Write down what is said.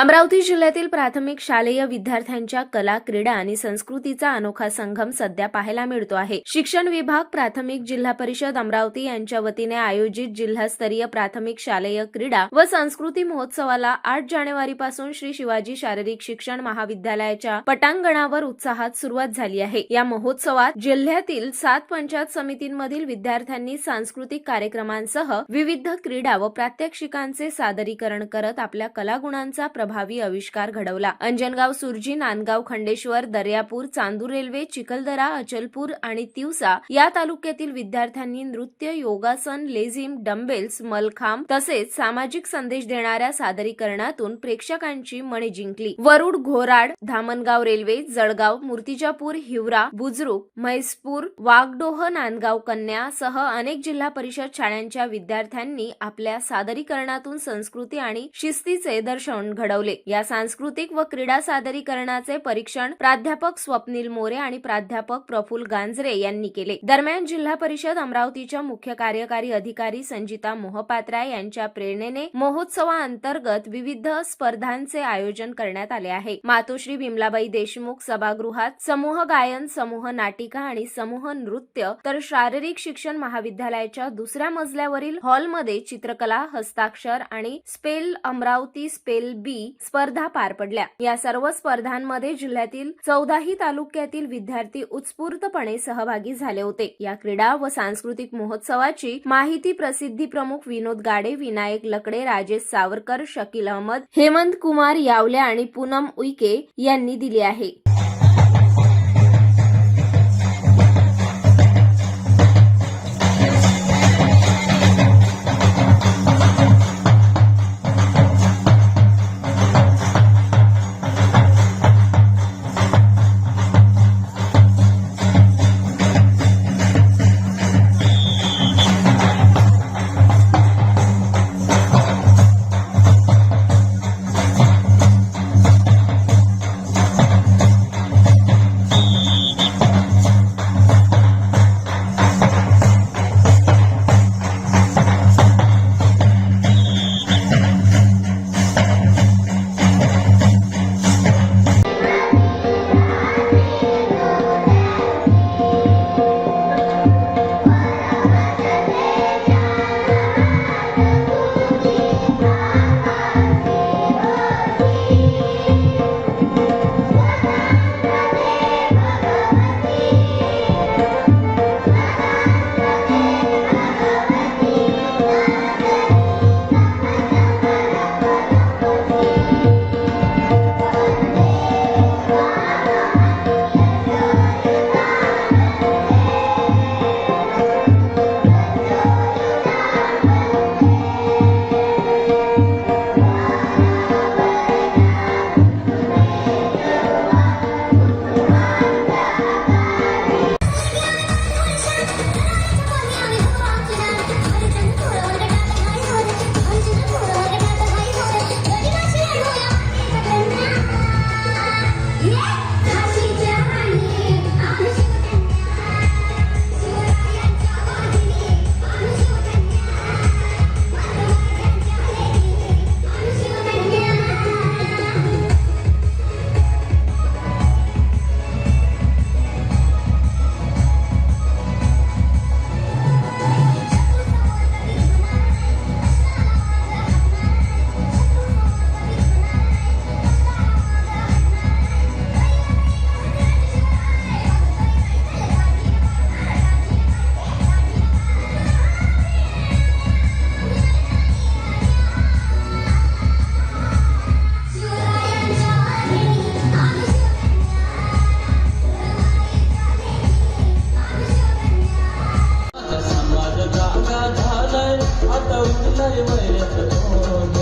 अमरावती जिल्ह्यातील प्राथमिक शालेय विद्यार्थ्यांच्या कला, क्रीडा आणि संस्कृतीचा अनोखा संगम सध्या पाहायला मिळतो आहे. शिक्षण विभाग, प्राथमिक जिल्हा परिषद अमरावती यांच्या वतीने आयोजित जिल्हास्तरीय प्राथमिक शालेय क्रीडा व संस्कृती महोत्सवाला 8 जानेवारीपासून श्री शिवाजी शारीरिक शिक्षण महाविद्यालयाच्या पटांगणावर उत्साहात सुरुवात झाली आहे. या महोत्सवात जिल्ह्यातील 7 पंचायत समितींमधील विद्यार्थ्यांनी सांस्कृतिक कार्यक्रमांसह विविध क्रीडा व प्रात्यक्षिकांचे सादरीकरण करत आपल्या कलागुणांचा प्रभावी आविष्कार घडवला. अंजनगाव, सुरजी, नांदगाव, खंडेश्वर, दर्यापूर, चांदूर रेल्वे, चिखलदरा, अचलपूर आणि तिवसा या तालुक्यातील विद्यार्थ्यांनी नृत्य, योगासन, लेझिम, डंबेल्स, मलखांब तसेच सामाजिक संदेश देणाऱ्या सादरीकरणातून प्रेक्षकांची मने जिंकली. वरुड, घोराड, धामणगाव रेल्वे, जळगाव, मूर्तिजापूर, हिवरा, बुजुर्ग, म्हैसपूर, वाघडोह, नांदगाव कन्या सह अनेक जिल्हा परिषद शाळांच्या विद्यार्थ्यांनी आपल्या सादरीकरणातून संस्कृती आणि शिस्तीचे दर्शन घडवले. या सांस्कृतिक व क्रीडा सादरीकरणाचे परीक्षण प्राध्यापक स्वप्नील मोरे आणि प्राध्यापक प्रफुल्ल गांजरे यांनी केले. दरम्यान जिल्हा परिषद अमरावतीच्या मुख्य कार्यकारी अधिकारी संजिता मोहपात्रा यांच्या प्रेरणेने महोत्सवाअंतर्गत विविध स्पर्धांचे आयोजन करण्यात आले आहे. मातोश्री विमलाबाई देशमुख सभागृहात समूह गायन, समूह नाटिका आणि समूह नृत्य तर शारीरिक शिक्षण महाविद्यालयाच्या दुसऱ्या मजल्यावरील हॉलमध्ये चित्रकला, हस्ताक्षर आणि स्पेल अमरावती स्पेल बी स्पर्धा पार पडल्या. या सर्व स्पर्धांमध्ये जिल्ह्यातील 14 तालुक्यातील विद्यार्थी उत्स्फूर्तपणे सहभागी झाले होते. या क्रीडा व सांस्कृतिक महोत्सवाची माहिती प्रसिद्धी प्रमुख विनोद गाडे, विनायक लकडे, राजेश सावरकर, शकील अहमद, हेमंत कुमार यावले आणि पूनम उईके यांनी दिली आहे. आता उठलाय वयात